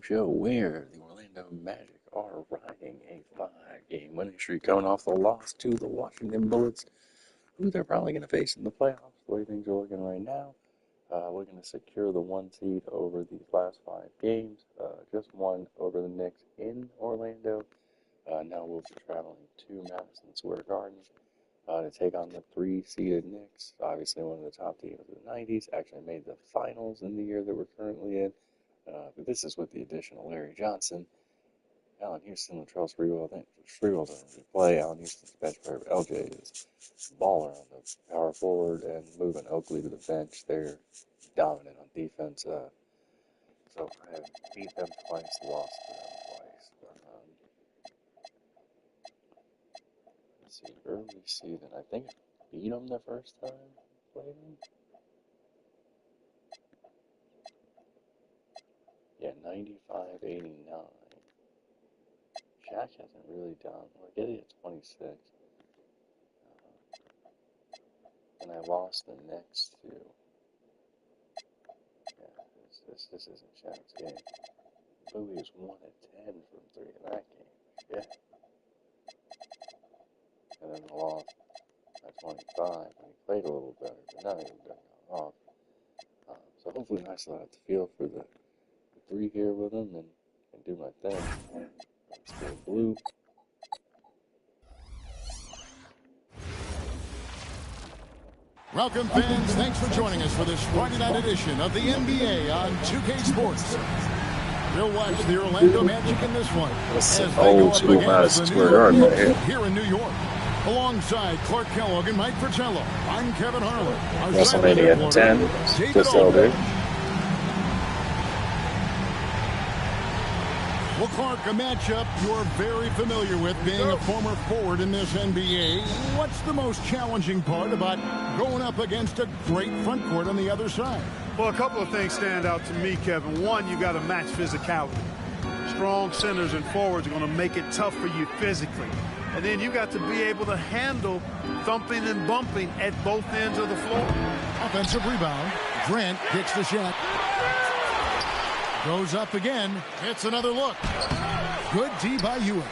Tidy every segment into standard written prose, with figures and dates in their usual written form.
show where the Orlando Magic are riding a 5-game winning streak coming off the loss to the Washington Bullets, who they're probably going to face in the playoffs. The way things are looking right now, we're going to secure the 1 seed over these last 5 games. Just one over the Knicks in Orlando. Now we'll be traveling to Madison Square Garden to take on the 3-seeded Knicks. Obviously one of the top teams of the 90s. Actually made the finals in the year that we're currently in. But this is with the addition of Larry Johnson, Allen Houston, Latrell Sprewell. I think Sprewell doesn't really play. Allen Houston's bench player. LJ is baller on the power forward and moving Oakley to the bench. They're dominant on defense. So I beat them twice, lost to them twice. But, let's see, early season. I think I beat them the first time I played them. Yeah, 95-89. Shaq hasn't really done. We're getting at 26. And I lost the next two. Yeah, this isn't Shaq's game. Bowie is 1 of 10 from 3 in that game. Yeah. And then the loss at 25. And he played a little better, but now he got off. So hopefully I still have to feel for the 3 here with him and do my thing. Still blue. Welcome, fans. Thanks for joining us for this Friday night edition of the NBA on 2K Sports. We'll watch the Orlando Magic in this one as they go up against the New York Knicks here in New York. Alongside Clark Kellogg and Mike Fratello, I'm Kevin Harlan. WrestleMania 10, just over. Well, Clark, a matchup you're very familiar with, being a former forward in this NBA. What's the most challenging part about going up against a great front court on the other side? Well, a couple of things stand out to me, Kevin. One, you got to match physicality. Strong centers and forwards are going to make it tough for you physically. And then you got to be able to handle thumping and bumping at both ends of the floor. Offensive rebound. Grant kicks the shot. Goes up again. It's another look. Good D by Ewing.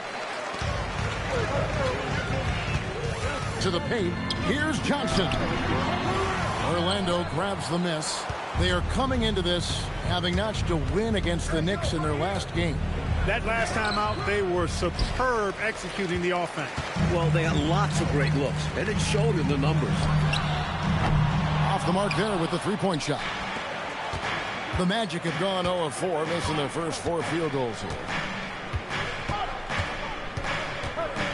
To the paint. Here's Johnson. Orlando grabs the miss. They are coming into this having notched a win against the Knicks in their last game. That last time out, they were superb executing the offense. Well, they had lots of great looks, and it showed in the numbers. Off the mark there with the three-point shot. The Magic have gone 0 of 4, missing their first 4 field goals here.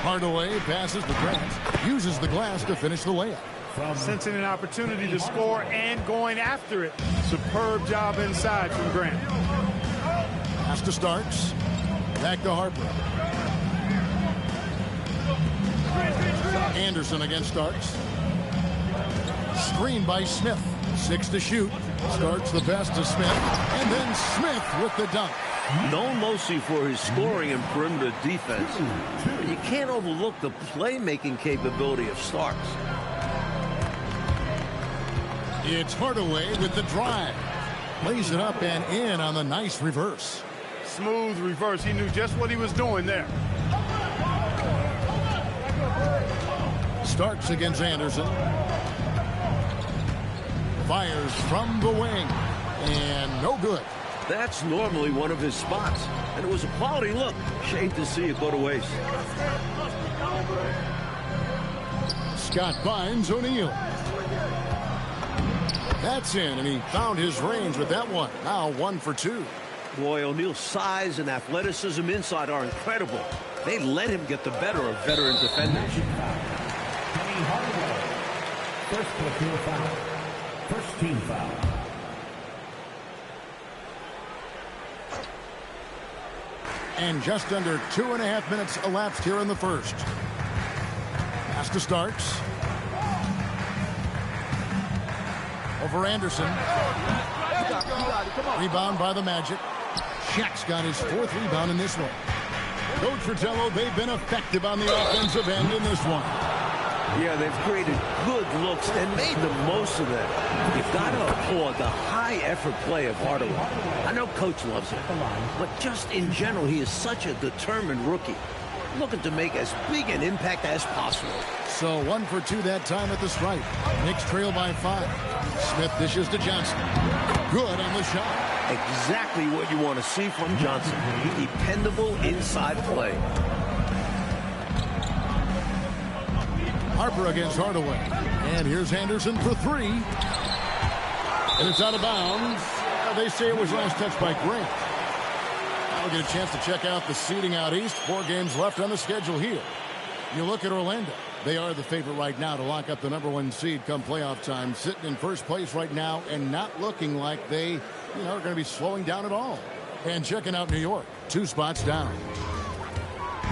Hardaway passes to Grant. Uses the glass to finish the layup. Sensing an opportunity to score and going after it. Superb job inside from Grant. Pass to Starks. Back to Harper. Anderson against Starks. Screen by Smith. 6 to shoot. Starts the best to Smith. And then Smith with the dunk. Known mostly for his scoring and perimeter defense, but you can't overlook the playmaking capability of Starks. It's Hardaway with the drive. Lays it up and in on the nice reverse. Smooth reverse. He knew just what he was doing there. Starks against Anderson. Fires from the wing. And no good. That's normally one of his spots. And it was a quality look. Shame to see it go to waste. Scott finds O'Neal. That's in, and he found his range with that one. Now 1 for 2. Boy, O'Neal's size and athleticism inside are incredible. They let him get the better of veteran defenders. First platoon foul. First team foul. And just under 2.5 minutes elapsed here in the first. Pass to Starks. Over Anderson. Rebound by the Magic. Shaq's got his 4th rebound in this one. Coach Fratello, they've been effective on the offensive end in this one. Yeah, they've created good looks and made the most of it. You've got to applaud the high-effort play of Hardaway. I know Coach loves it, but just in general, he is such a determined rookie, looking to make as big an impact as possible. So 1 for 2 that time at the stripe. Knicks trail by 5. Smith dishes to Johnson. Good on the shot. Exactly what you want to see from Johnson. Dependable inside play. Harper against Hardaway. And here's Anderson for 3. And it's out of bounds. They say it was last touched by Grant. Now we'll get a chance to check out the seeding out east. 4 games left on the schedule here. You look at Orlando. They are the favorite right now to lock up the #1 seed come playoff time. Sitting in first place right now and not looking like they are going to be slowing down at all. And checking out New York. 2 spots down.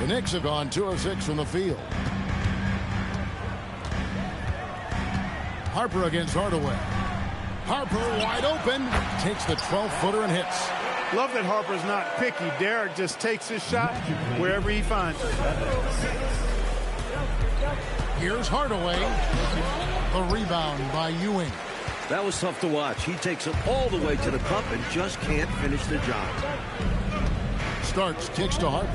The Knicks have gone 2 of 6 from the field. Harper against Hardaway. Harper wide open. Takes the 12-footer and hits. Love that Harper's not picky. Derek just takes his shot wherever he finds it. Here's Hardaway. The rebound by Ewing. That was tough to watch. He takes it all the way to the cup and just can't finish the job. Starks kicks to Harper.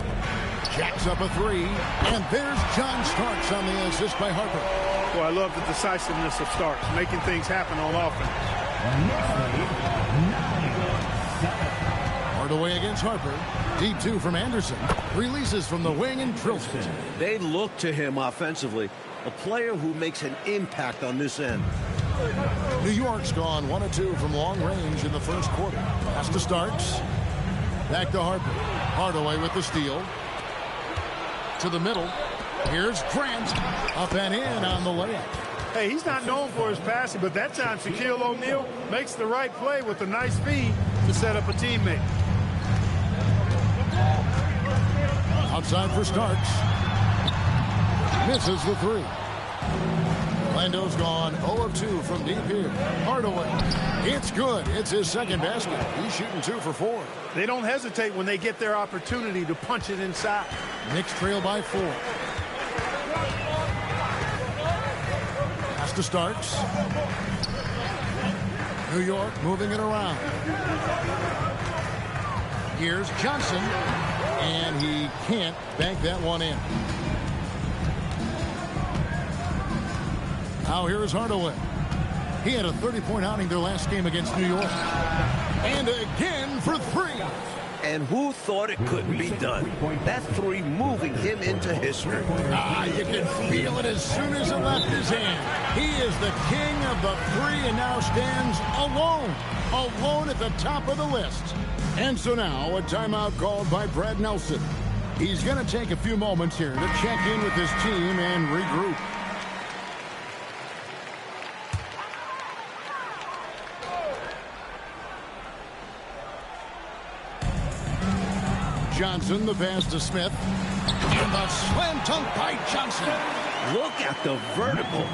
Jacks up a 3. And there's John Starks on the assist by Harper. Well, I love the decisiveness of Starks, making things happen on offense. Hardaway against Harper. Deep 2 from Anderson. Releases from the wing and drills it. They look to him offensively. A player who makes an impact on this end. New York's gone 1 of 2 from long range in the first quarter. Pass to Starks. Back to Harper. Hardaway with the steal. To the middle. Here's Grant. Up and in on the layup. Hey, he's not known for his passing, but that time Shaquille O'Neal makes the right play with a nice feed to set up a teammate. Outside for Starks. Misses the 3. Orlando's gone 0 of 2 from deep here. Hardaway. It's good. It's his second basket. He's shooting 2 for 4. They don't hesitate when they get their opportunity to punch it inside. Knicks trail by 4. Pass to Starks. New York moving it around. Here's Johnson. And he can't bank that one in. Now here's Hardaway. He had a 30-point outing their last game against New York. And again for 3. And who thought it couldn't be done? That 3 moving him into history. You can feel it as soon as it left his hand. He is the king of the 3 and now stands alone at the top of the list. And so now a timeout called by Brad Nelson. He's going to take a few moments here to check in with his team and regroup. Johnson, the pass to Smith. And the slam dunk by Johnson. Look at the vertical.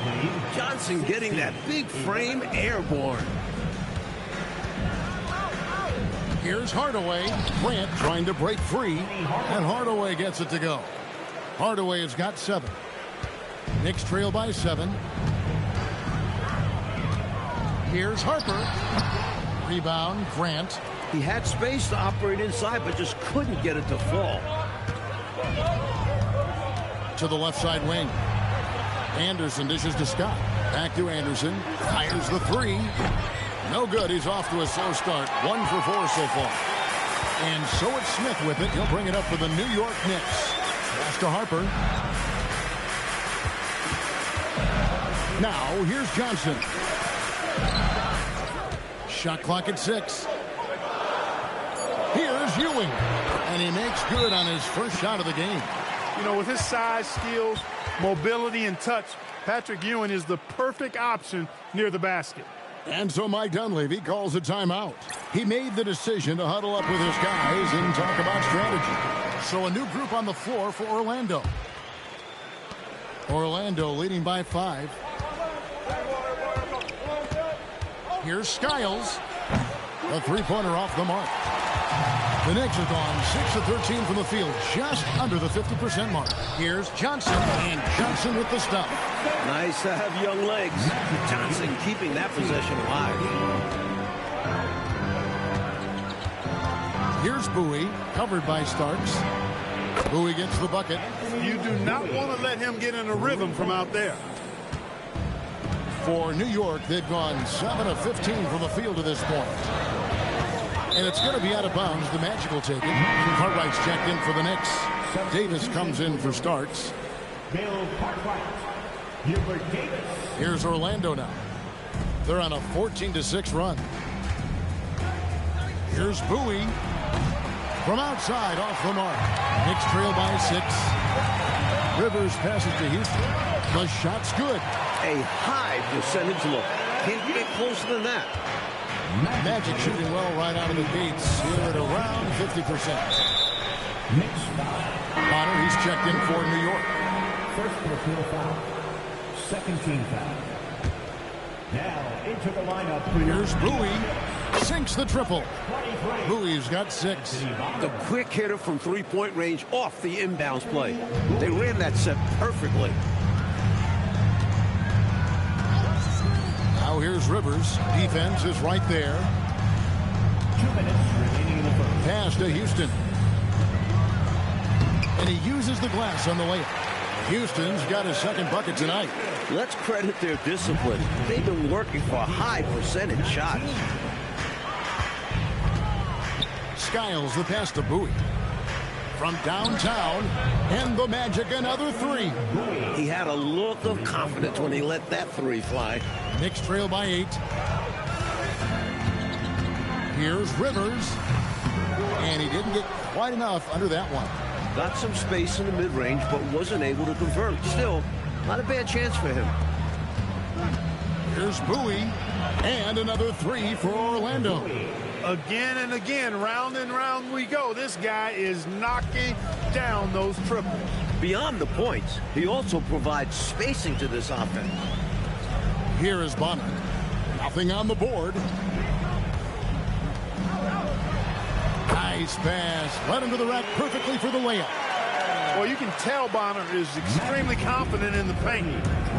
Johnson getting that big frame airborne. Here's Hardaway. Grant trying to break free. And Hardaway gets it to go. Hardaway has got 7. Knicks trail by 7. Here's Harper. Rebound, Grant. He had space to operate inside, but just couldn't get it to fall. To the left side wing. Anderson dishes to Scott. Back to Anderson. Fires the 3. No good. He's off to a slow start. 1 for 4 so far. And so it's Smith with it. He'll bring it up for the New York Knicks. Pass to Harper. Now, here's Johnson. Shot clock at 6. Here's Ewing. And he makes good on his first shot of the game. You know, with his size, skills, mobility, and touch, Patrick Ewing is the perfect option near the basket. And so Mike Dunleavy calls a timeout. He made the decision to huddle up with his guys and talk about strategy. So a new group on the floor for Orlando. Orlando leading by 5. Here's Skiles. A 3-pointer off the mark. The Knicks have gone 6 of 13 from the field, just under the 50% mark. Here's Johnson, and Johnson with the stuff. Nice to have young legs. Johnson keeping that possession alive. Here's Bowie, covered by Starks. Bowie gets the bucket. You do not want to let him get in a rhythm from out there. For New York, they've gone 7 of 15 from the field to this point. And it's going to be out of bounds. The Magic will take it. Cartwright's checked in for the Knicks. Davis comes in for Starks. Bill Cartwright. Hubert Davis. Here's Orlando now. They're on a 14-6 run. Here's Bowie. From outside, off the mark. Knicks trail by 6. Rivers passes to Houston. The shot's good. A high percentage look. Can't get closer than that. Magic shooting well right out of the gates here at around 50%. Knicks foul. Bonner, he's checked in for New York. First personal foul. Second team foul. Now into the lineup. Here's Bowie. Sinks the triple. 23. Bowie's got 6. The quick hitter from three-point range off the inbounds play. They ran that set perfectly. Now here's Rivers. Defense is right there. 2 minutes remaining in the first. Pass to Houston. And he uses the glass on the layup. Houston's got his second bucket tonight. Let's credit their discipline. They've been working for high percentage shots. Skiles the pass to Bowie. From downtown, and the Magic another 3. He had a look of confidence when he let that 3 fly. Knicks trail by 8. Here's Rivers. And he didn't get quite enough under that one. Got some space in the mid-range, but wasn't able to convert. Still, not a bad chance for him. Here's Bowie. And another 3 for Orlando. Again and again, round and round we go. This guy is knocking down those triples. Beyond the points, he also provides spacing to this offense. Here is Bonner. Nothing on the board. Nice pass. Led him to the rack perfectly for the layup. Well, you can tell Bonner is extremely confident in the paint.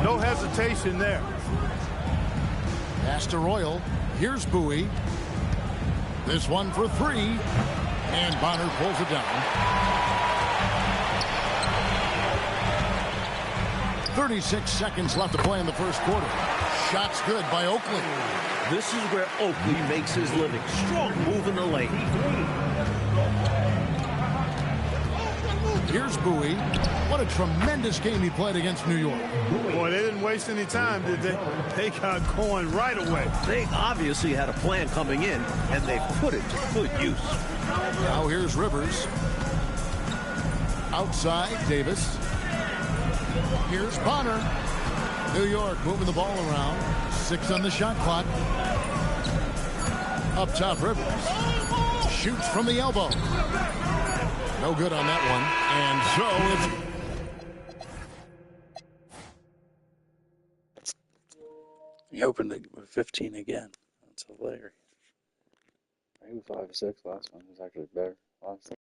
No hesitation there. Pass to Royal. Here's Bowie. This one for 3. And Bonner pulls it down. 36 seconds left to play in the first quarter. Shot's good by Oakley. This is where Oakley makes his living. Strong move in the lane. Here's Bowie. What a tremendous game he played against New York. Boy, they didn't waste any time, did they? They got going right away. They obviously had a plan coming in, and they put it to good use. Now here's Rivers. Outside, Davis. Here's Bonner. New York moving the ball around. 6 on the shot clock. Up top, Rivers. Shoots from the elbow. No good on that one. And so it's... He opened it with 15 again. That's hilarious. He was 5 or 6 last one. He was actually better last time.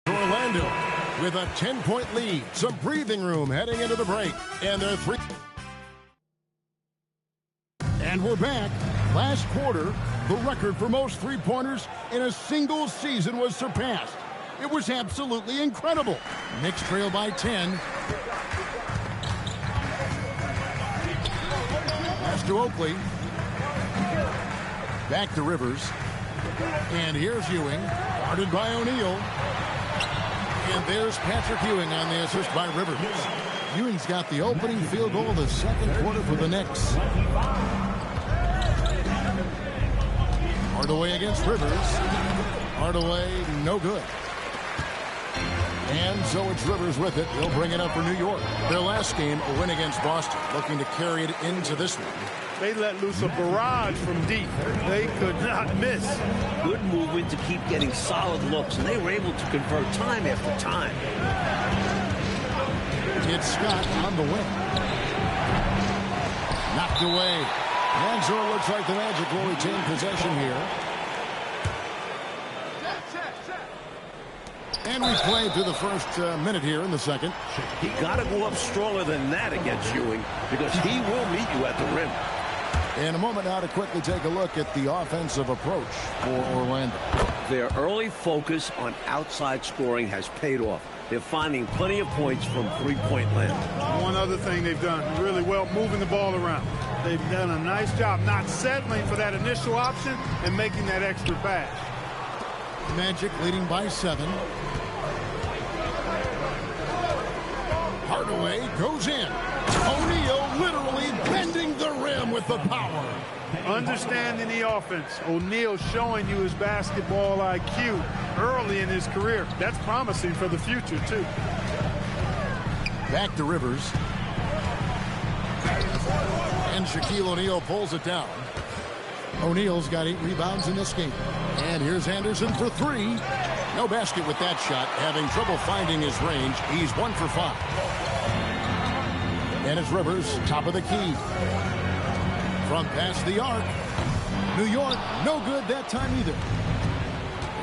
Orlando with a 10-point lead. Some breathing room heading into the break. And they're 3. And we're back. Last quarter, the record for most three-pointers in a single season was surpassed. It was absolutely incredible. Knicks trail by 10. Pass to Oakley. Back to Rivers. And here's Ewing. Guarded by O'Neal. And there's Patrick Ewing on the assist by Rivers. Ewing's got the opening field goal of the second quarter for the Knicks. Hardaway against Rivers. Hardaway, no good. And so it's Rivers with it. He'll bring it up for New York. Their last game, a win against Boston, looking to carry it into this one. They let loose a barrage from deep. They could not miss. Good movement to keep getting solid looks, and they were able to convert time after time. It's Scott on the wing. Knocked away. And so it looks like the Magic will retain possession here. And we played through the first minute here in the second. You got to go up stronger than that against Ewing because he will meet you at the rim. In a moment now to quickly take a look at the offensive approach for Orlando. Their early focus on outside scoring has paid off. They're finding plenty of points from three-point land. One other thing they've done really well, moving the ball around. They've done a nice job not settling for that initial option and making that extra pass. Magic leading by 7. Hardaway goes in. O'Neal literally bending the rim with the power. Understanding the offense. O'Neal showing you his basketball IQ early in his career. That's promising for the future, too. Back to Rivers. And Shaquille O'Neal pulls it down. O'Neal's got 8 rebounds in this game. And here's Anderson for 3. No basket with that shot. Having trouble finding his range. He's 1 for 5. And it's Rivers, top of the key. From past the arc. New York, no good that time either.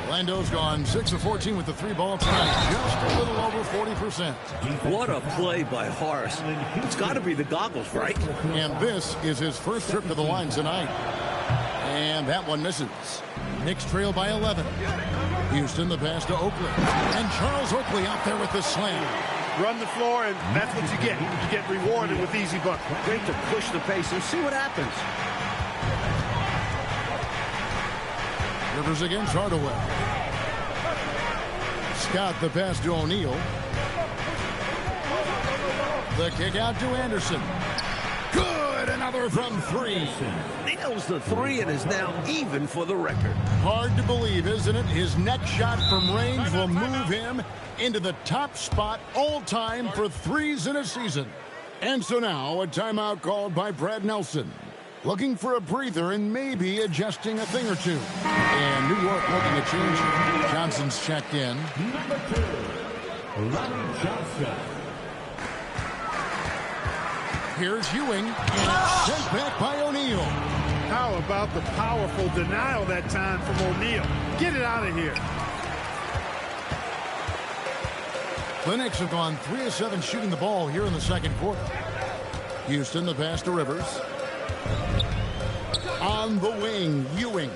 Orlando's gone 6 of 14 with the 3-ball tonight. Just a little over 40%. What a play by Horace. It's got to be the goggles, right? And this is his first trip to the line tonight. And that one misses. Knicks trail by 11. Houston the pass to Oakley. And Charles Oakley out there with the slam. Run the floor, and that's what you get. You get rewarded with easy buckets. Great to push the pace and see what happens. Rivers against Hardaway. Scott the pass to O'Neal. The kick out to Anderson. Good, another from 3. Nails the 3 and is now even for the record. Hard to believe, isn't it? His next shot from range will move him into the top spot all time for threes in a season. And so now a timeout called by Brad Nelson. Looking for a breather and maybe adjusting a thing or two. And New York looking to change it. Johnson's checked in. Number 2, Lonnie Johnson. Here's Ewing. And sent back by O'Neal. How about the powerful denial that time from O'Neal? Get it out of here. The Knicks have gone 3 of 7 shooting the ball here in the second quarter. Houston the pass to Rivers. On the wing, Ewing.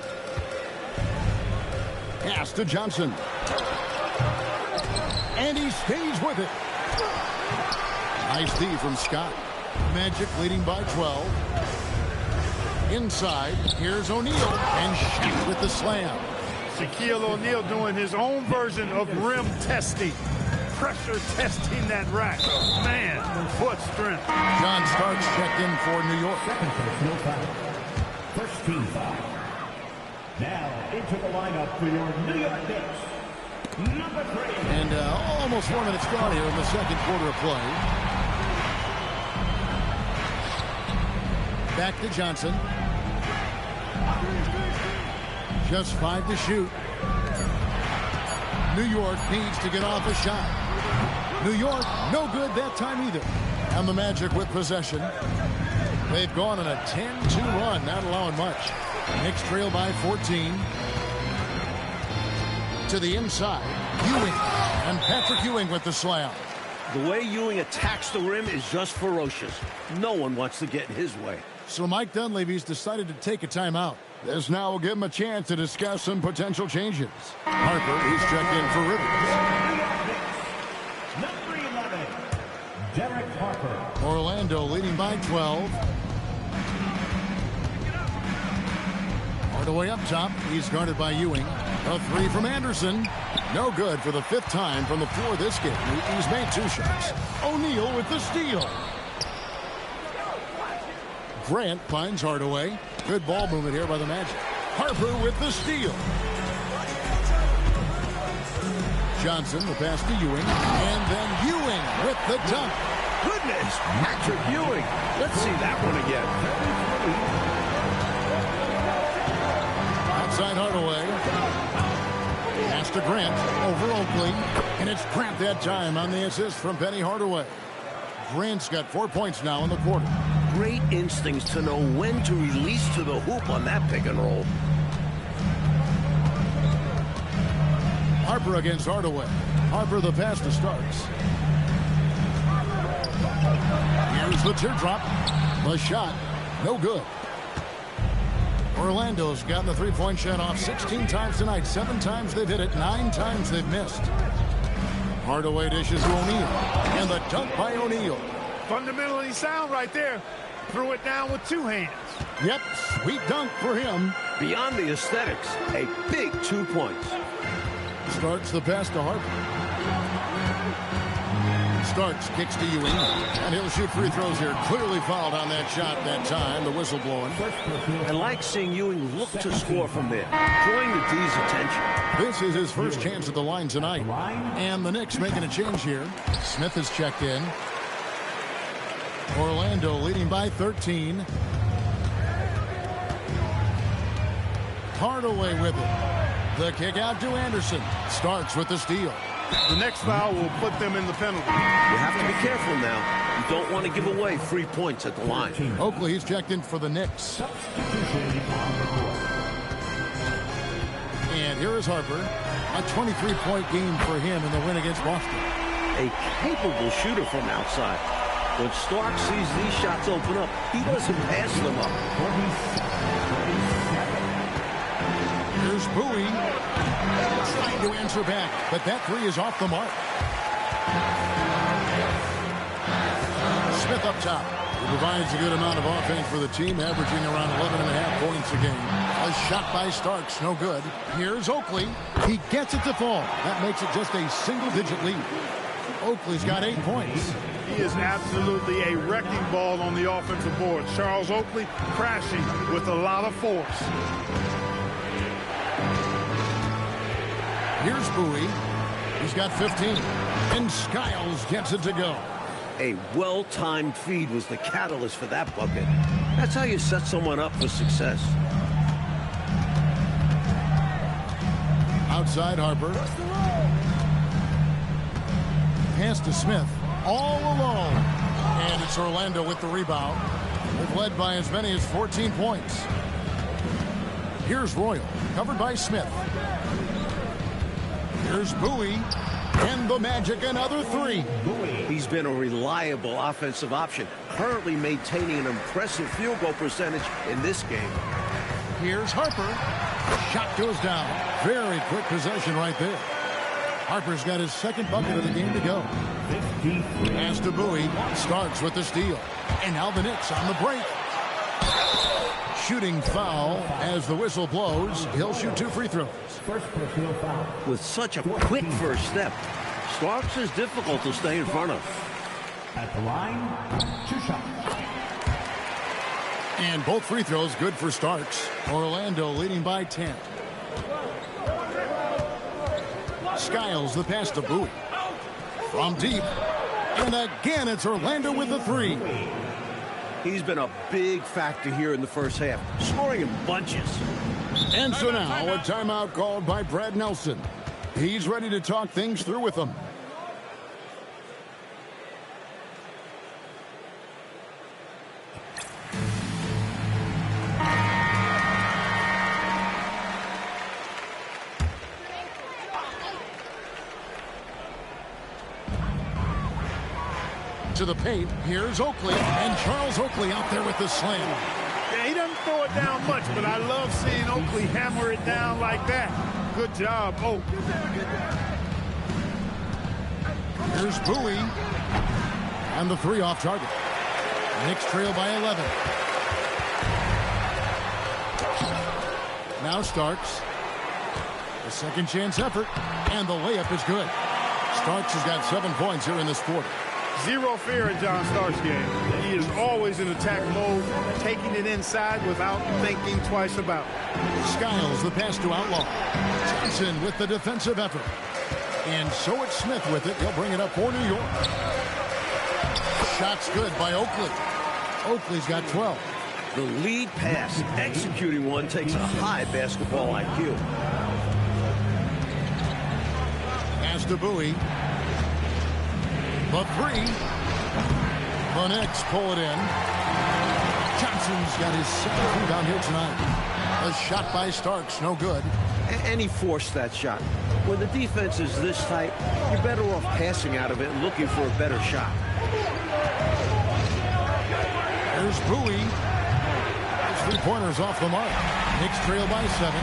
Pass to Johnson. And he stays with it. Nice D from Scott. Magic leading by 12. Inside, here's O'Neal. And Shaq with the slam. Shaquille O'Neal doing his own version of rim testing. Pressure testing that rack. Man, what strength. John Starks checked in for New York. Second personal foul. First team foul. Now into the lineup for your New York Knicks. Number 3. And almost 4 minutes gone here in the second quarter of play. Back to Johnson. Just 5 to shoot. New York needs to get off a shot. New York, no good that time either. And the Magic with possession. They've gone on a 10-2 run, not allowing much. Knicks trail by 14. To the inside, Ewing. And Patrick Ewing with the slam. The way Ewing attacks the rim is just ferocious. No one wants to get in his way. So Mike Dunleavy's decided to take a timeout. This now will give him a chance to discuss some potential changes. Harper, he's checked in for Rivers. Number 11, Derek Harper. Orlando leading by 12. Hardaway up top. He's guarded by Ewing. A 3 from Anderson. No good for the 5th time from the floor this game. He's made 2 shots. O'Neal with the steal. Grant finds Hardaway. Good ball movement here by the Magic. Harper with the steal. Johnson the pass to Ewing. And then Ewing with the dunk. Goodness, Patrick Ewing. Let's see that one again. Outside Hardaway. Pass to Grant over Oakley. And it's Grant that time on the assist from Penny Hardaway. Grant's got 4 points now in the quarter. Great instincts to know when to release to the hoop on that pick and roll. Harper against Hardaway. Harper the pass to Starks. Here's the teardrop. The shot, no good. Orlando's gotten the three-point shot off 16 times tonight. 7 times they've hit it, 9 times they've missed. Hardaway dishes to O'Neal. And the dunk by O'Neal. Fundamentally sound right there. Threw it down with 2 hands. Yep, sweet dunk for him. Beyond the aesthetics, a big 2 points. Starts the pass to Harper. Starks kicks to Ewing, and he'll shoot free throws here. Clearly fouled on that shot that time. The whistle blowing. I like seeing Ewing look to score from there, drawing the D's attention. This is his first chance at the line tonight. And the Knicks making a change here. Smith has checked in. Orlando leading by 13. Hardaway with it. The kick out to Anderson. Starks with the steal. The next foul will put them in the penalty. You have to be careful now. You don't want to give away free points at the line. Oakley, he's checked in for the Knicks. And here is Harper. A 23-point game for him in the win against Boston. A capable shooter from outside. When Starks sees these shots open up, he doesn't pass them up. Here's Bowie. Trying to answer back, but that three is off the mark. Smith up top. He provides a good amount of offense for the team, averaging around 11.5 points a game. A shot by Starks, no good. Here's Oakley. He gets it to fall. That makes it just a single-digit lead. Oakley's got 8 points. He is absolutely a wrecking ball on the offensive board. Charles Oakley crashing with a lot of force. Here's Bowie. He's got 15. And Skiles gets it to go. A well-timed feed was the catalyst for that bucket. That's how you set someone up for success. Outside Harper. Pass to Smith. All alone. And it's Orlando with the rebound. They've led by as many as 14 points. Here's Royal. Covered by Smith. Here's Bowie. And the Magic, another three. He's been a reliable offensive option, currently maintaining an impressive field goal percentage in this game. Here's Harper. Shot goes down. Very quick possession right there. Harper's got his second bucket of the game to go. Pass to Bowie. Starks with the steal. And now the Knicks on the break. Shooting foul as the whistle blows. He'll shoot 2 free throws. With such a quick first step, Starks is difficult to stay in front of. At the line, 2 shots. And both free throws good for Starks. Orlando leading by 10. Skiles the pass to Bowie. From deep. And again it's Orlando with the three. He's been a big factor here in the first half, scoring in bunches. And so now a timeout called by Brad Nelson. He's ready to talk things through with them. To the paint, here's Oakley, and Charles Oakley out there with the slam. Yeah, he doesn't throw it down much, but I love seeing Oakley hammer it down like that. Good job, Oak. Here's Bowie, and the three off target. Knicks trail by 11. Now Starks. A second chance effort, and the layup is good. Starks has got 7 points here in this quarter. Zero fear in John Starks' game. He is always in attack mode, taking it inside without thinking twice about it. Skiles the pass to Outlaw. Johnson with the defensive effort. And so it's Smith with it. He'll bring it up for New York. Shot's good by Oakley. Oakley's got 12. The lead pass, executing one, takes a high basketball IQ. Pass to Bowie. The three. The Knicks pull it in. Johnson's got his second rebound here tonight. A shot by Starks, no good. And he forced that shot. When the defense is this tight, you're better off passing out of it and looking for a better shot. There's Bowie. His three-pointers off the mark. Knicks trail by 7.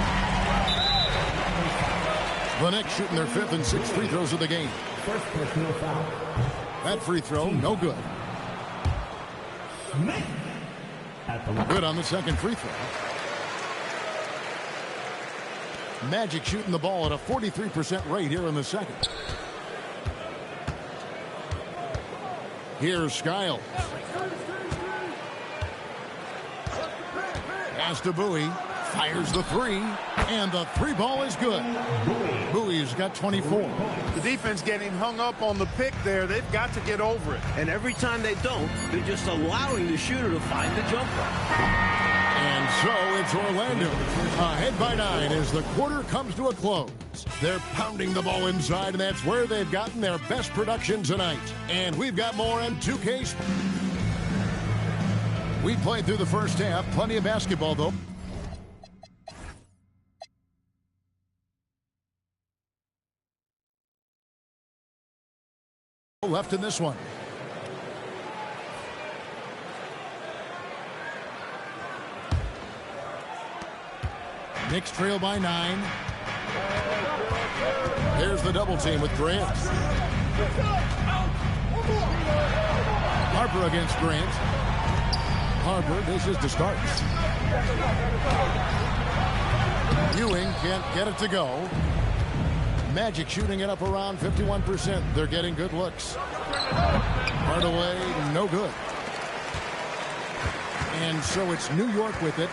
The Knicks shooting their 5th and 6th free throws of the game. First personal foul. That free throw, no good. Good on the second free throw. Magic shooting the ball at a 43% rate here in the second. Here's Skiles. Pass to Bowie. Fires the three. And the three ball is good. Bowie's got 24. The defense getting hung up on the pick there. They've got to get over it. And every time they don't, they're just allowing the shooter to find the jumper. And so it's Orlando ahead by 9 as the quarter comes to a close. They're pounding the ball inside, and that's where they've gotten their best production tonight. And we've got more on 2K. We played through the first half. Plenty of basketball, though. Left in this one. Knicks trail by 9. There's the double team with Grant. Harper against Grant. Harper dishes to start. Ewing can't get it to go. Magic shooting it up around 51%. They're getting good looks. Hardaway, no good. And so it's New York with it.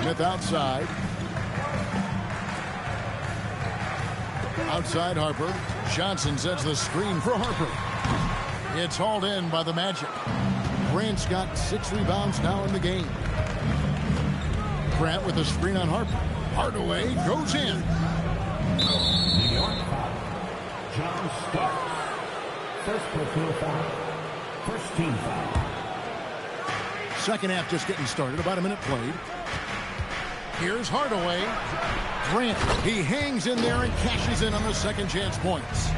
Smith outside. Outside Harper. Johnson sets the screen for Harper. It's hauled in by the Magic. Grant's got 6 rebounds now in the game. Grant with the screen on Harper. Hardaway goes in. New York foul. John Starks. First personal foul. First team foul. Second half just getting started. About a minute played. Here's Hardaway. Grant, he hangs in there and cashes in on the second chance points.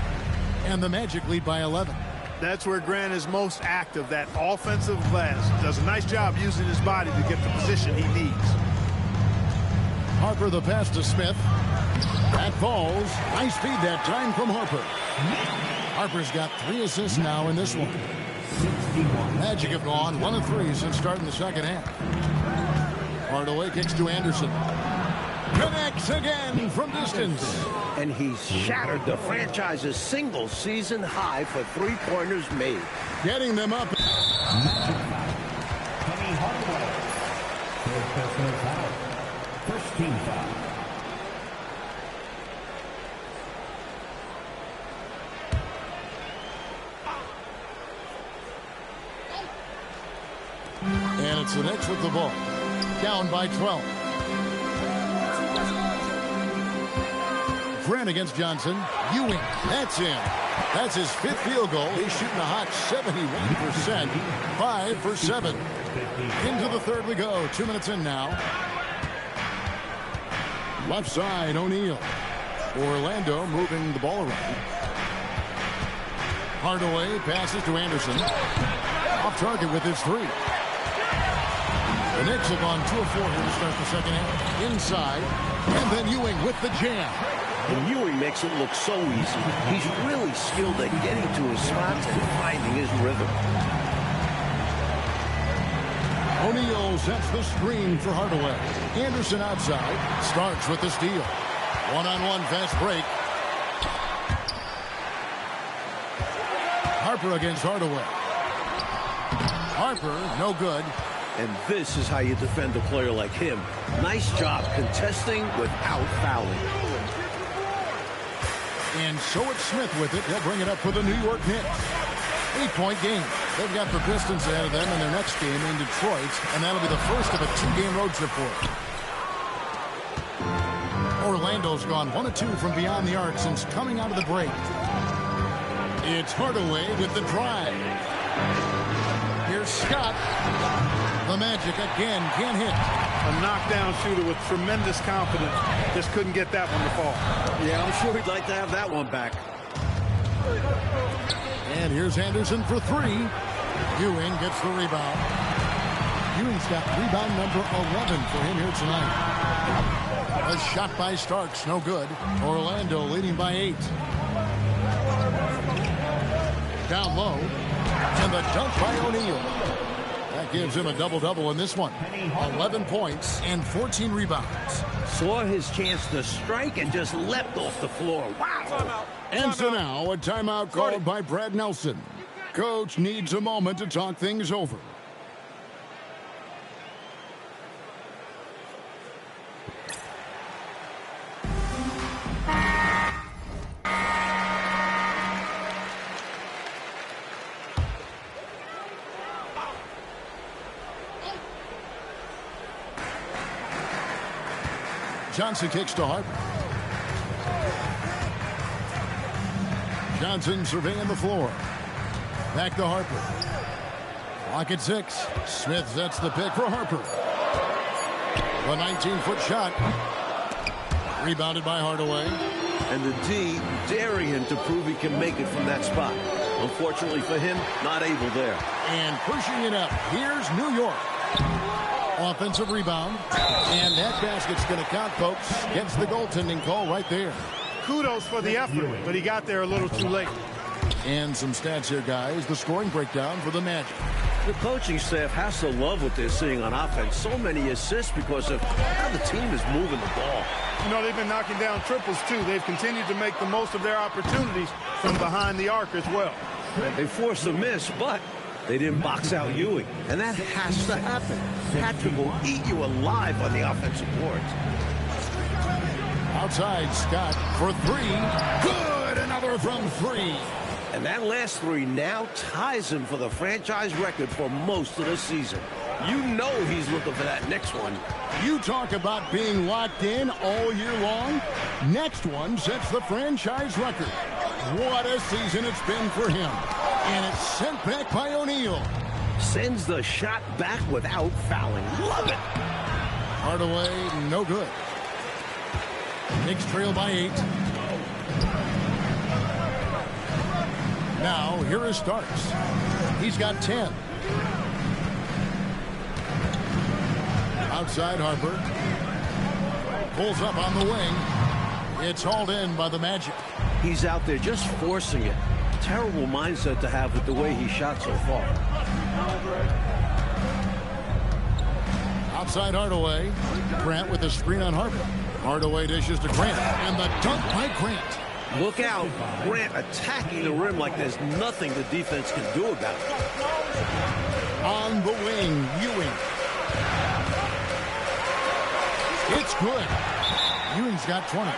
And the Magic lead by 11. That's where Grant is most active, that offensive glass. Does a nice job using his body to get the position he needs. Harper the pass to Smith. That falls. Nice feed that time from Harper. Harper's got 3 assists now in this one. Magic have gone 1 of 3 since starting the second half. Hardaway kicks to Anderson. Connects again from distance. And he's shattered the franchise's single season high for three-pointers made. Getting them up. Penny Hardaway. First personal foul. First team foul. And it's the Knicks with the ball. Down by 12. Grant against Johnson. Ewing. That's in. That's his 5th field goal. He's shooting a hot 71%. 5 for 7. Into the third we go. 2 minutes in now. Left side, O'Neal. Orlando moving the ball around. Hardaway passes to Anderson. Off target with his 3. The Knicks have gone 2 of 4 here to start the second half. Inside. And then Ewing with the jam. And Ewing makes it look so easy. He's really skilled at getting to his spots and finding his rhythm. O'Neal sets the screen for Hardaway. Anderson outside. Starks with the steal. One-on-one fast break. Harper against Hardaway. Harper, no good. And this is how you defend a player like him. Nice job contesting without fouling. And so it's Smith with it. They'll bring it up for the New York Knicks. 8-point game. They've got the Pistons ahead of them in their next game in Detroit, and that'll be the first of a 2-game road trip for them. Orlando's gone 1 of 2 from beyond the arc since coming out of the break. It's Hardaway with the drive. Here's Scott. The Magic again can't hit. A knockdown shooter with tremendous confidence. Just couldn't get that one to fall. Yeah, I'm sure he'd like to have that one back. And here's Anderson for three. Ewing gets the rebound. Ewing's got rebound number 11 for him here tonight. A shot by Starks, no good. Orlando leading by 8. Down low. And the dunk by O'Neal. That gives him a double-double in this one. 11 points and 14 rebounds. Saw his chance to strike and just leapt off the floor. Wow. And so now a timeout called by Brad Nelson. Coach needs a moment to talk things over. Johnson kicks to Harper. Johnson surveying the floor. Back to Harper. Clock at 6. Smith sets the pick for Harper. The 19-foot shot. Rebounded by Hardaway. And the D daring him to prove he can make it from that spot. Unfortunately for him, not able there. And pushing it up. Here's New York. Offensive rebound. And that basket's going to count, folks. Gets the goaltending call right there. Kudos for the effort, but he got there a little too late. And some stats here, guys. The scoring breakdown for the Magic. The coaching staff has to love what they're seeing on offense. So many assists because of how the team is moving the ball. You know, they've been knocking down triples, too. They've continued to make the most of their opportunities from behind the arc as well. They forced a miss, but they didn't box out Ewing. And that has to happen. Patrick will eat you alive on the offensive boards. Outside, Scott for three. Good! Another from three. And that last three now ties him for the franchise record for most of the season. You know he's looking for that next one. You talk about being locked in all year long. Next one sets the franchise record. What a season it's been for him. And it's sent back by O'Neal. Sends the shot back without fouling. Love it. Hardaway, no good. Knicks trail by 8. Now, here is Starks. He's got 10. Outside Harper. Pulls up on the wing. It's hauled in by the Magic. He's out there just forcing it. Terrible mindset to have with the way he shot so far. Outside Hardaway. Grant with the screen on Harper. Hardaway dishes to Grant. And the dunk by Grant. Look out. Grant attacking the rim like there's nothing the defense can do about it. On the wing, Ewing. It's good. Ewing's got 20.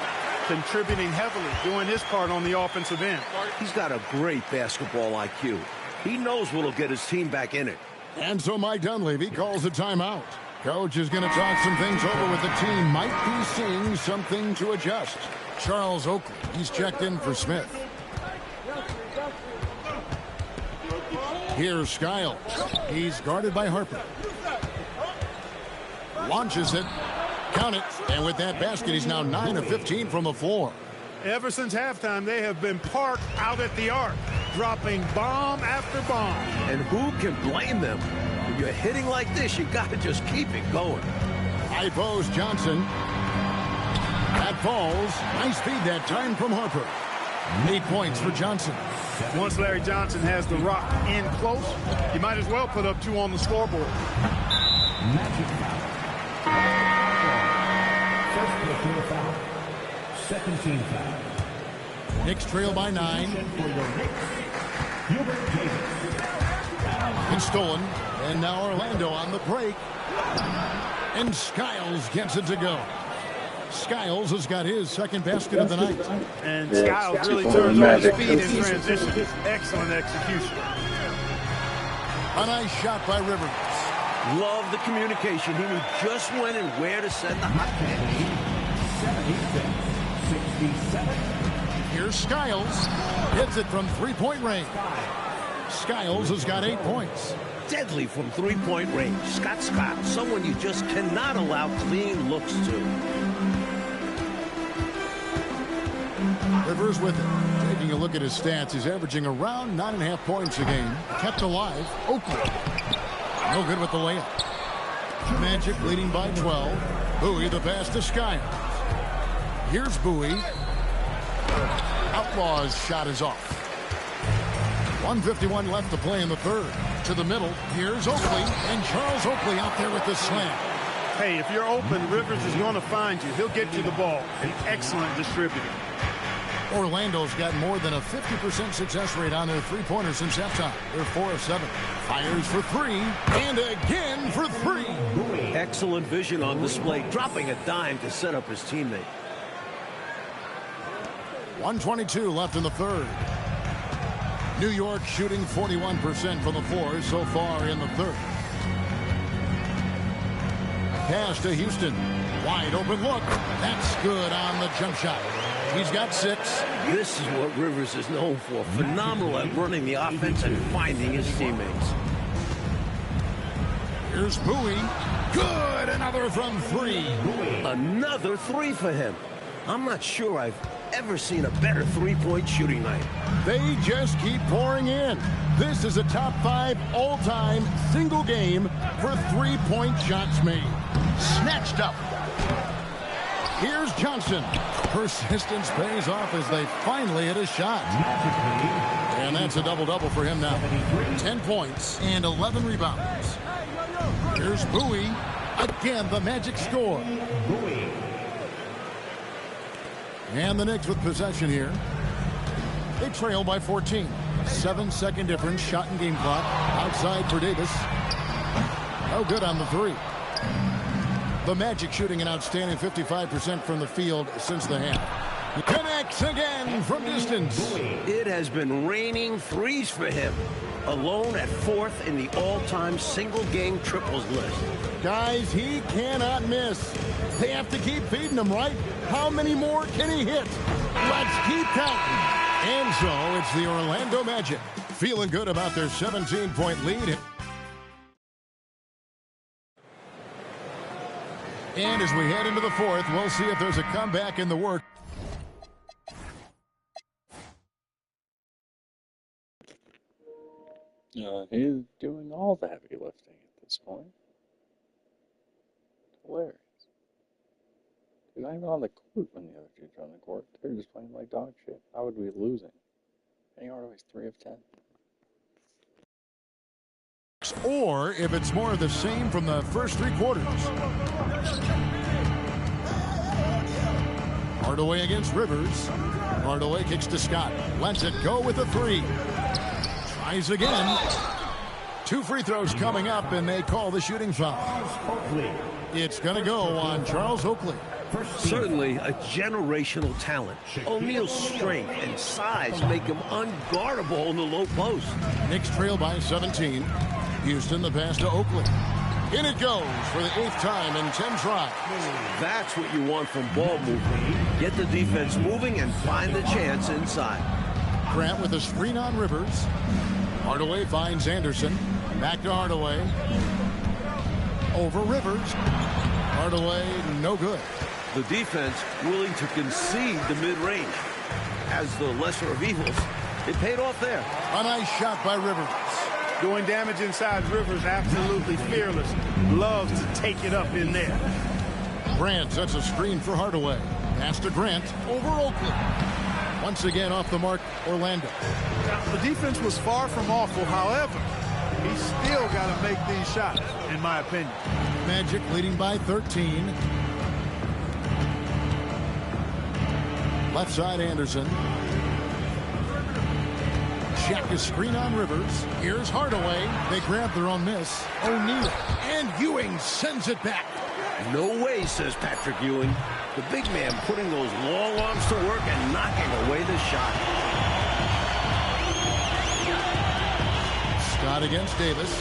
Contributing heavily, doing his part on the offensive end. He's got a great basketball IQ. He knows what'll get his team back in it. And so Mike Dunleavy calls a timeout. Coach is going to talk some things over with the team. Might be seeing something to adjust. Charles Oakley, he's checked in for Smith. Here's Skiles. He's guarded by Harper. Launches it. Count it. And with that basket, he's now 9 of 15 from the floor. Ever since halftime, they have been parked out at the arc, dropping bomb after bomb. And who can blame them? When you're hitting like this, you got to just keep it going. High post Johnson. That falls. Nice feed that time from Harper. 8 points for Johnson. Once Larry Johnson has the rock in close, you might as well put up 2 on the scoreboard. Magic foul. First personal foul. Second team foul. Knicks trail by 9. It's stolen. And now Orlando on the break. And Skiles gets it to go. Skiles has got his second basket of the night. And Skiles really turns on his feet in transition. Excellent execution. A nice shot by Rivers. Love the communication. He knew just when and where to send the hot pitch. 67. Here's Skiles. Hits it from three-point range. Skiles has got 8 points. Deadly from three-point range. Scott, someone you just cannot allow clean looks to. Rivers with it. Taking a look at his stats, he's averaging around 9.5 points a game. Kept alive. Oakley. No good with the layup. Magic leading by 12. Bowie the pass to Skiles. Here's Bowie. Outlaw's shot is off. 1:51 left to play in the third. To the middle. Here's Oakley. And Charles Oakley out there with the slam. Hey, if you're open, Rivers is going to find you. He'll get you the ball. An excellent distributor. Orlando's got more than a 50% success rate on their three-pointers since halftime. They're 4 of 7. Fires for 3. And again for 3. Excellent vision on display. Dropping a dime to set up his teammate. 1:22 left in the third. New York shooting 41% from the floor so far in the third. Pass to Houston. Wide open look. That's good on the jump shot. He's got 6. This is what Rivers is known for. Phenomenal at running the offense and finding his teammates. Here's Bowie. Good. Another from 3. Another 3 for him. I'm not sure I've ever seen a better three-point shooting night. They just keep pouring in. This is a top 5 all-time single game for three-point shots made. Snatched up. Here's Johnson. Persistence pays off as they finally hit a shot. And that's a double-double for him now. 10 points and 11 rebounds. Here's Bowie. Again, the Magic score. And the Knicks with possession here. They trail by 14. 7-second difference. Shot and game clock. Outside for Davis. No good on the 3. The Magic shooting an outstanding 55% from the field since the half. He connects again from distance. It has been raining threes for him. Alone at 4th in the all-time single-game triples list. Guys, he cannot miss. They have to keep feeding him, right? How many more can he hit? Let's keep counting. And so it's the Orlando Magic feeling good about their 17-point lead. And as we head into the fourth, we'll see if there's a comeback in the work. He's doing all the heavy lifting at this point. Hilarious. He's not even on the court when the other dudes are on the court. They're just playing like dog shit. How would we be losing? Penny Hardaway's 3 of 10. Or if it's more of the same from the first 3 quarters. Hardaway against Rivers. Hardaway kicks to Scott. Lets it go with a 3. Tries again. 2 free throws coming up, and they call the shooting foul. It's going to go on Charles Oakley. Certainly a generational talent. O'Neal's strength and size make him unguardable in the low post. Knicks trail by 17. Houston the pass to Oakley. In it goes for the 8th time in 10 tries. That's what you want from ball movement. Get the defense moving and find the chance inside. Grant with a screen on Rivers. Hardaway finds Anderson. Back to Hardaway. Over Rivers. Hardaway, no good. The defense willing to concede the mid-range. As the lesser of evils, it paid off there. A nice shot by Rivers. Doing damage inside. Rivers absolutely fearless. Loves to take it up in there. Grant sets a screen for Hardaway. Pass to Grant over Oakley. Once again off the mark, Orlando. The defense was far from awful. However, he still got to make these shots, in my opinion. Magic leading by 13. Left side, Anderson. Check a screen on Rivers. Here's Hardaway. They grab their own miss. O'Neal. And Ewing sends it back. No way, says Patrick Ewing. The big man putting those long arms to work and knocking away the shot. Scott against Davis.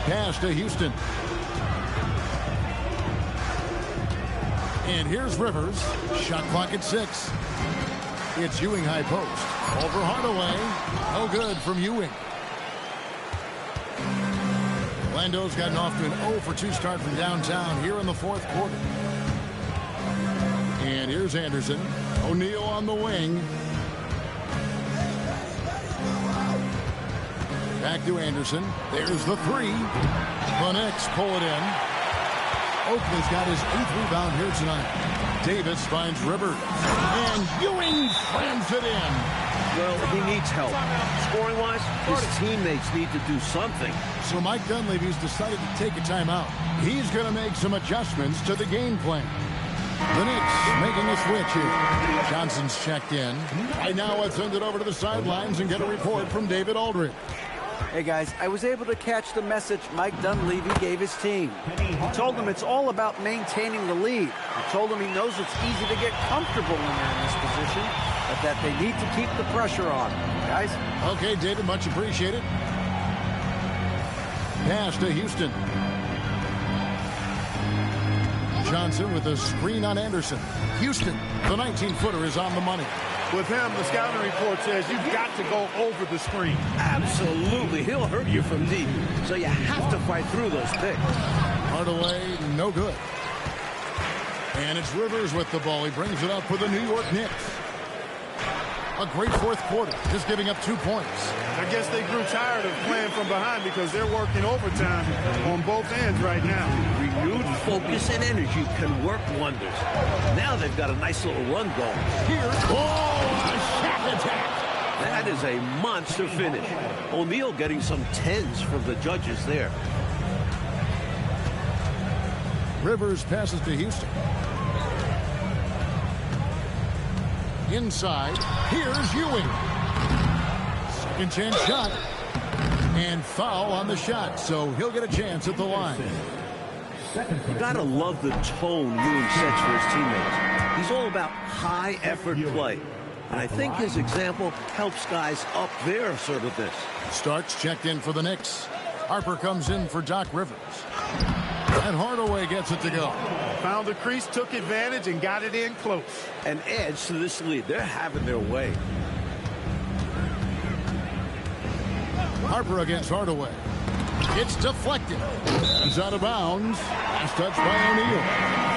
Pass to Houston. And here's Rivers. Shot clock at 6. It's Ewing high post. Over Hardaway. No good from Ewing. Orlando's gotten off to an 0-for-2 start from downtown here in the fourth quarter. And here's Anderson. O'Neal on the wing. Back to Anderson. There's the three. The Knicks pull it in. Oakley's got his 8th rebound here tonight. Davis finds Rivers. And Ewing slams it in. Well, he needs help. Scoring-wise, his teammates need to do something. So Mike Dunleavy's decided to take a timeout. He's going to make some adjustments to the game plan. The Knicks making a switch here. Johnson's checked in. Right now, let's send it over to the sidelines and get a report from David Aldridge. Hey guys, I was able to catch the message Mike Dunleavy gave his team. He told them it's all about maintaining the lead. He told them he knows it's easy to get comfortable when they're in this position, but that they need to keep the pressure on. Guys? Okay, David, much appreciated. Pass to Houston. Johnson with a screen on Anderson. Houston, the 19-footer is on the money. With him, the scouting report says you've got to go over the screen. Absolutely. He'll hurt you from deep. So you have to fight through those picks. Hardaway, no good. And it's Rivers with the ball. He brings it up for the New York Knicks. A great fourth quarter, just giving up 2 points. I guess they grew tired of playing from behind because they're working overtime on both ends right now. Renewed focus and energy can work wonders. Now they've got a nice little run going. Here, a shot attack. That is a monster finish. O'Neal getting some 10s from the judges there. Rivers passes to Houston. Inside, here's Ewing. Second chance shot. And foul on the shot, so he'll get a chance at the line. You gotta love the tone Ewing sets for his teammates. He's all about high-effort play. And I think his example helps guys up their assertiveness. Starks checked in for the Knicks. Harper comes in for Doc Rivers. And Hardaway gets it to go. Found the crease, took advantage, and got it in close. An edge to this lead. They're having their way. Harper against Hardaway. It's deflected. He's out of bounds. Last touch by O'Neal.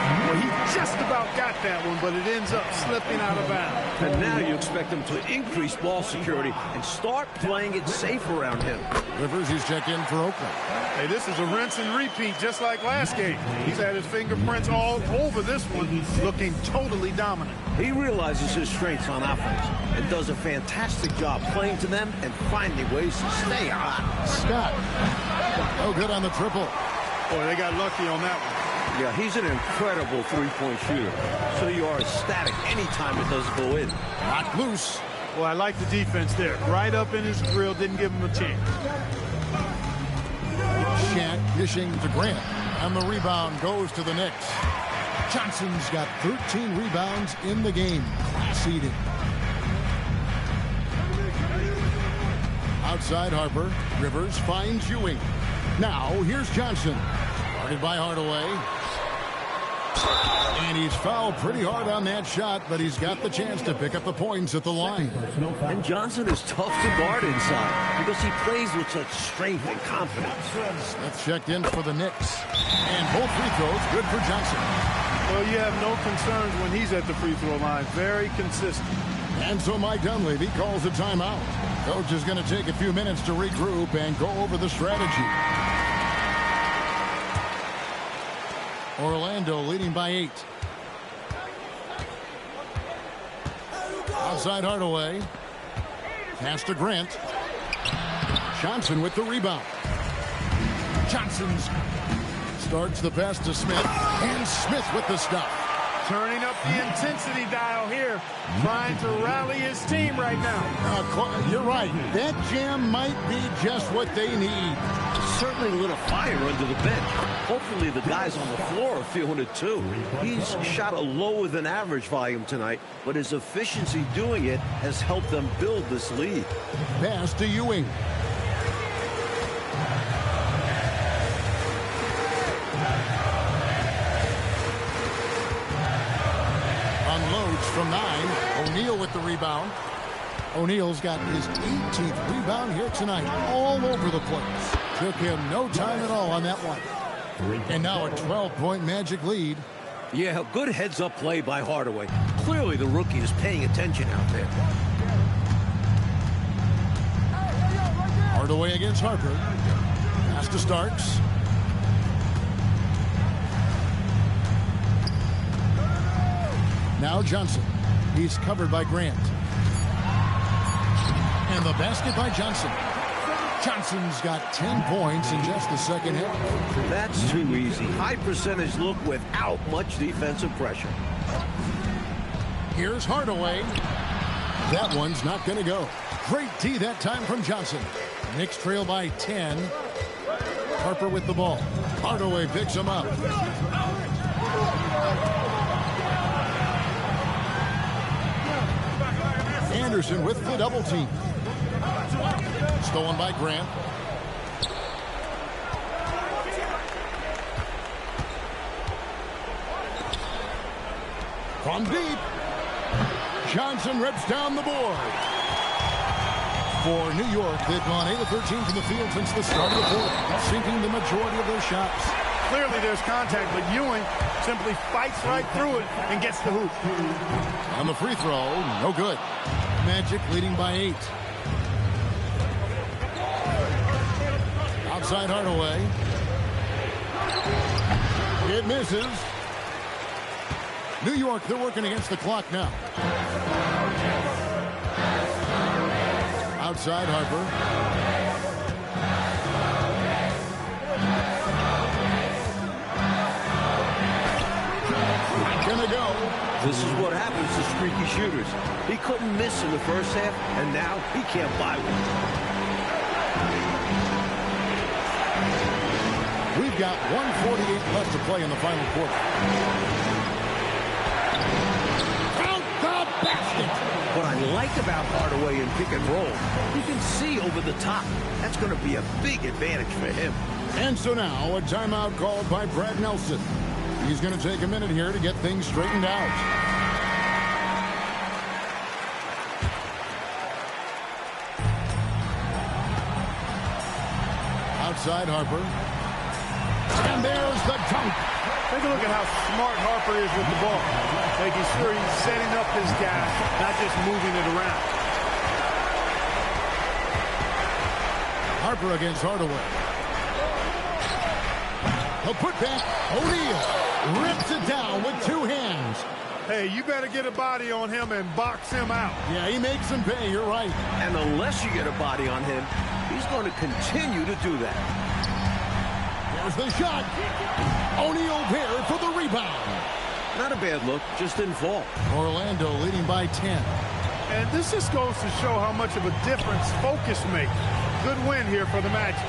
Well, he just about got that one, but it ends up slipping out of bounds. And now you expect him to increase ball security and start playing it safe around him. Rivers, he's checked in for Oakland. Hey, this is a rinse and repeat, just like last game. He's had his fingerprints all over this one, looking totally dominant. He realizes his strengths on offense and does a fantastic job playing to them and finding ways to stay hot. Scott. Oh, good on the triple. Boy, they got lucky on that one. Yeah, he's an incredible three-point shooter. So you are ecstatic anytime it doesn't go in. Knocked loose. Well, I like the defense there. Right up in his grill, didn't give him a chance. Shant dishing to Grant. And the rebound goes to the Knicks. Johnson's got 13 rebounds in the game. Class eating. Outside Harper. Rivers finds Ewing. Now here's Johnson. Guarded by Hardaway. And he's fouled pretty hard on that shot, but he's got the chance to pick up the points at the line. And Johnson is tough to guard inside because he plays with such strength and confidence. Smith checked in for the Knicks. And both free throws good for Johnson. Well, you have no concerns when he's at the free throw line. Very consistent. And so Mike Dunleavy calls a timeout. Coach is going to take a few minutes to regroup and go over the strategy. Orlando leading by 8. Outside Hardaway. Pass to Grant. Johnson with the rebound. Johnson's starts the pass to Smith. And Smith with the stop. Turning up the intensity dial here. Trying to rally his team right now. You're right. That jam might be just what they need. Certainly a little fire under the bench. Hopefully the guys on the floor are feeling it too. He's shot a lower than average volume tonight, but his efficiency doing it has helped them build this lead. Pass to Ewing. Unloads from 9. O'Neal with the rebound. O'Neal's got his 18th rebound here tonight, all over the place. Took him no time at all on that one. And now a 12-point Magic lead. Yeah, good heads-up play by Hardaway. Clearly the rookie is paying attention out there. Hardaway against Harper. Pass to Starks. Now Johnson. He's covered by Grant. And the basket by Johnson. Johnson's got 10 points in just the second half. That's too easy. High percentage look without much defensive pressure. Here's Hardaway. That one's not going to go. Great D that time from Johnson. Knicks trail by 10. Harper with the ball. Hardaway picks him up. Anderson with the double team. Stolen by Grant. From deep. Johnson rips down the board. For New York, they've gone 8 of 13 from the field since the start of the quarter, sinking the majority of their shots. Clearly there's contact, but Ewing simply fights right through it and gets the hoop. On the free throw, no good. Magic leading by 8. Outside Hardaway. It misses. New York, they're working against the clock now. Outside Harper. Gonna go. This is what happens to streaky shooters. He couldn't miss in the first half, and now he can't buy one. We've got 1:48 left to play in the final quarter. Count the basket! What I like about Hardaway in pick and roll, he can see over the top. That's going to be a big advantage for him. And so now a timeout called by Brad Nelson. He's going to take a minute here to get things straightened out. Outside Harper. And there's the dunk. Take a look at how smart Harper is with the ball. Making sure he's setting up his guy, not just moving it around. Harper against Hardaway. He'll put back. O'Neal rips it down with 2 hands. Hey, you better get a body on him and box him out. Yeah, he makes him pay. You're right. And unless you get a body on him, he's going to continue to do that. There's the shot. O'Neal there for the rebound. Not a bad look, just didn't fall. Orlando leading by 10. And this just goes to show how much of a difference focus makes. Good win here for the Magic.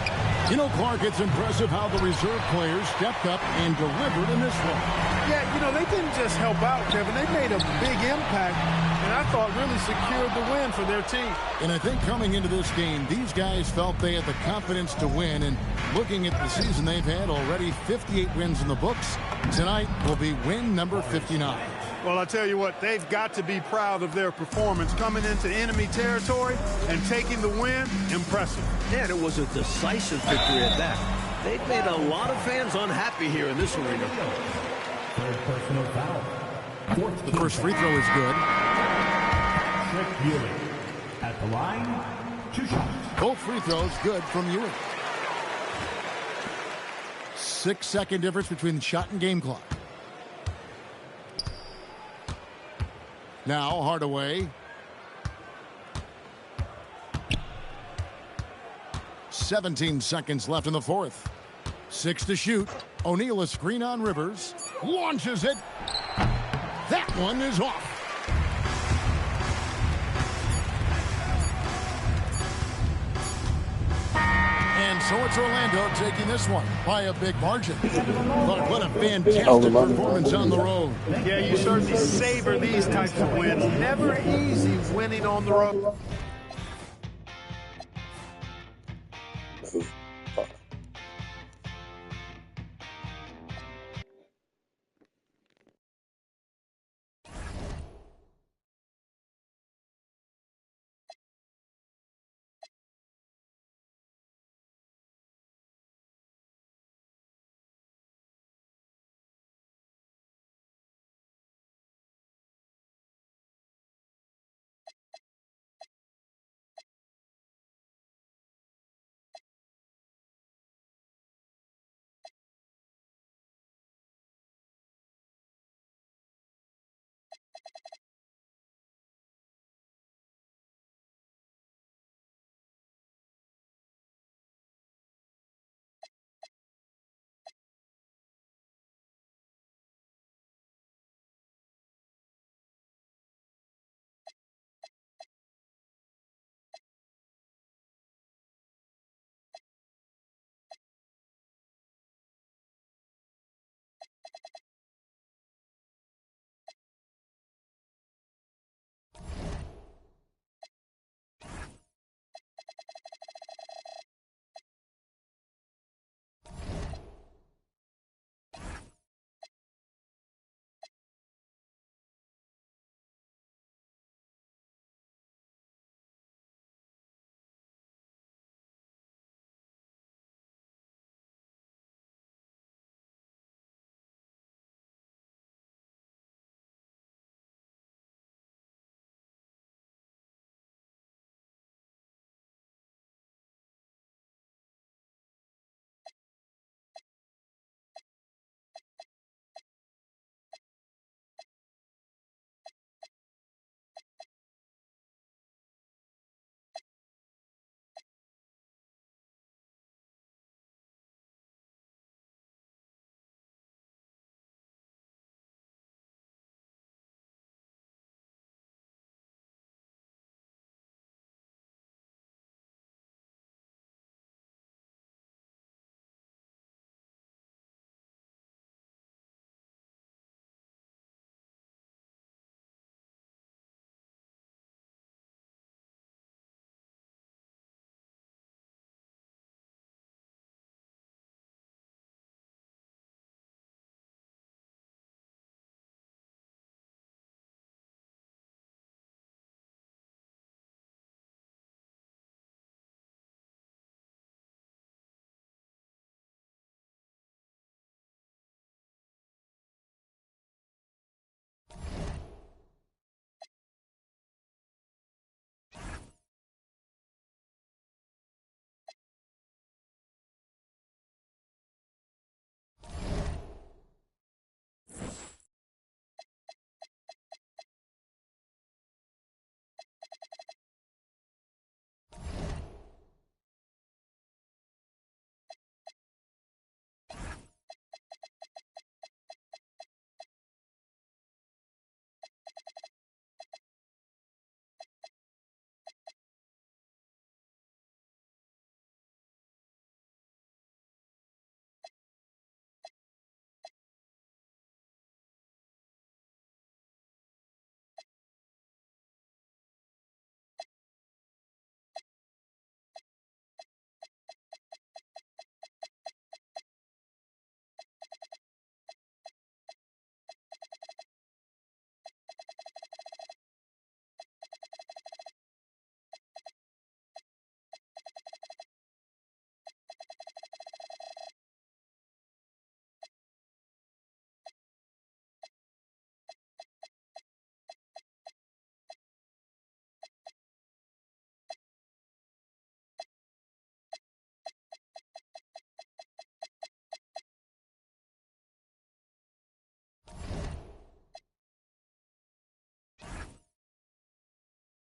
You know, Clark, it's impressive how the reserve players stepped up and delivered in this one. Yeah, you know, they didn't just help out, Kevin. They made a big impact, and I thought really secured the win for their team. And I think coming into this game, these guys felt they had the confidence to win. And looking at the season they've had, already 58 wins in the books. Tonight will be win number 59. Well, I tell you what, they've got to be proud of their performance coming into enemy territory and taking the win. Impressive. And it was a decisive victory at that. They've made a lot of fans unhappy here in this arena. Third personal foul. The first free throw is good. Trick Ewing. At the line, 2 shots. Both free throws good from Ewing. 6-second difference between the shot and game clock. Now Hardaway. 17 seconds left in the fourth. 6 to shoot. O'Neal a screen on Rivers. Launches it. That one is off. And so it's Orlando taking this one by a big margin. But what a fantastic performance on the road. Yeah, you certainly savor these types of wins. Never easy winning on the road.